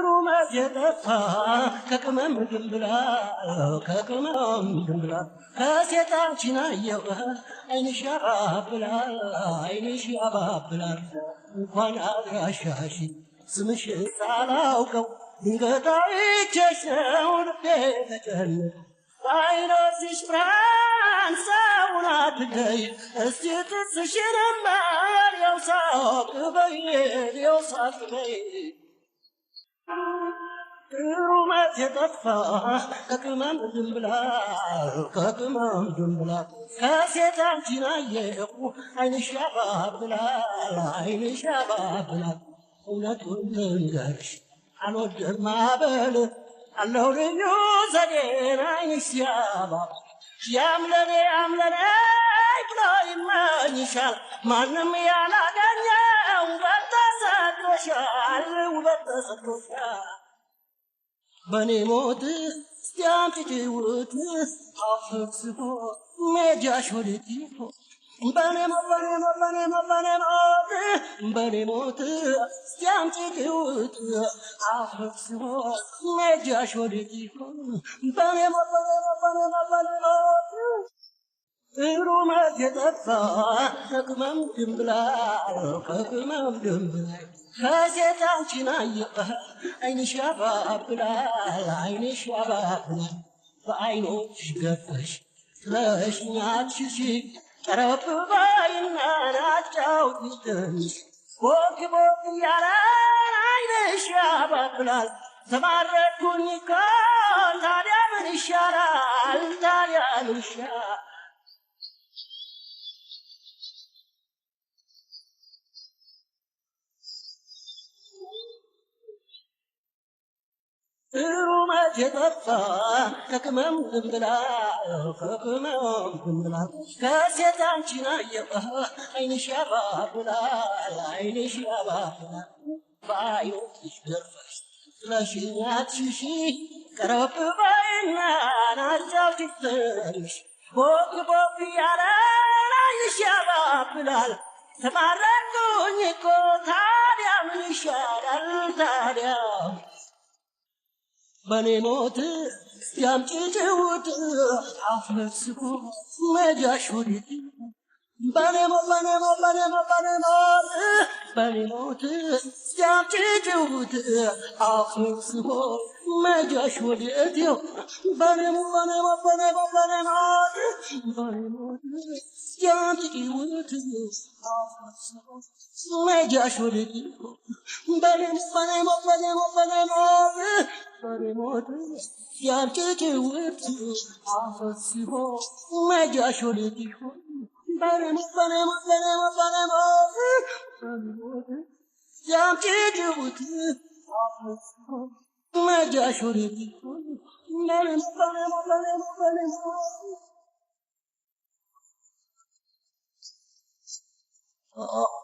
ሩመት የጠፋ ከቅመም ድንብላ ከቅመም ድንብላ ከሴት አንቺን አየሁ ዓይንሽ ያባብላል ዓይንሽ ያባብላል እንኳን አድራሻሽ ስምሽ ሳላውቀው ድንገት አይቼሽ ነው ልቤ ተጨነቀ በዓይኖችሽ ብርሃን ሰውን አትለይ እስቲ ጥርስሽንማ ያው ሳቅ በይ ያው ሳቅ በይ ሩመት የጠፋ ከቅመም ድንብላ ከሴት አንቺን አየሁ ዓይንሽ ያባብላል ዓይንሽ ያባብላል እውነቱን ልንገርሽ አልወድም ማበል አለው ልዩ ዘዴን ዓይንሽ ሲያባብል ያምለኔ ብሎ ይመኝሻል ማንም ያላገኘው ውበት ተሰጥቶሻል በኔ ሞት እስቲ አምጪ ጭውውት አፍስፎ ሜጃሽ ወዴት ይሆን በኔ ሞት እስቲ አምጪ ጭውውት አፍስፎ ሜጃሽ ወዴት ይሆን በኔ ሞት ሩመት የጠፋ ከቅመም ድንብላ ከሴት አንቺን አየሁ ዓይንሽ ያባብላል ዓይንሽ ያባብላል በዓይኖችሽ ገፈሽ ጥለሽኝ አትሽሺ ቀረብ በይና አጫውቺኝ ትንሽ ቦግ እያለ ዓይንሽ ያባብላል ተማረኩኝ እኮ ታዲያ ምን ይሻላል ሩመት የጠፋ ከቅመም ድንብላ ከሴት አንቺን አየሁ ዓይንሽ ያባብላል ዓይንሽ ያባብላል በዓይኖችሽ ገርፈሽ ጥለሽኝ አትሽሺ ቀረብ በይና አጫውቺኝ ትንሽ ቦግ እያለ ዓይንሽ ያባብላል ተማረኩኝ እኮ ታዲያ ምን ይሻላል በኔ ሞት እስቲ አምጪ ጭውውት አፍስፎ ሜጃሽ ወዴት በኔ ሞት እስቲ አምጪ ጭውውት አፍስፎ ሜጃሽ ወዴት ይሆን በኔ ሞት እስቲ አምጪ ጭውውት አፍስፎ ሜጃሽ ወዴት ይሆን በኔ ሞት ያንቺ ጭውውት አፍስፎ ሜጃሽ ወዴት ይሆን በኔ ሞት ያንቺ ጭውውት አፍስፎ ሜጃሽ ወዴት ይሆን በኔ ሞት